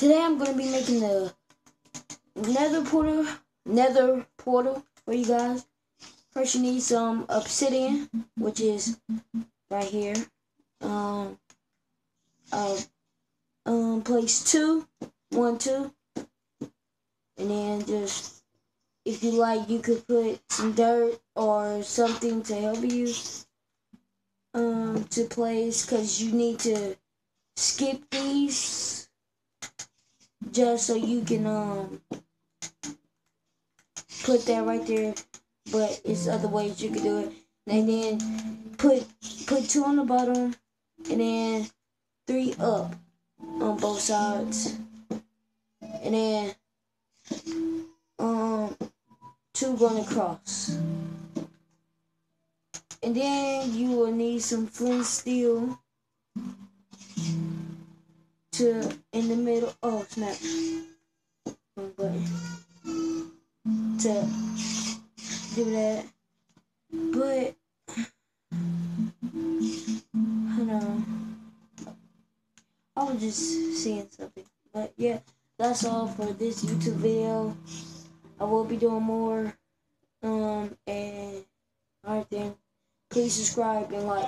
Today I'm gonna be making the nether portal for you guys. First you need some obsidian, which is right here. Place 2, 1, 2, and then just, if you like, you could put some dirt or something to help you to place, because you need to skip these just so you can put that right there, but it's other ways you can do it. And then put 2 on the bottom and then 3 up on both sides, and then 2 going across. And then you will need some flint steel to in the middle. Oh snap! Button to do that. But hold on, I was just seeing something. But yeah, that's all for this YouTube video. I will be doing more. And alright then, please subscribe and like.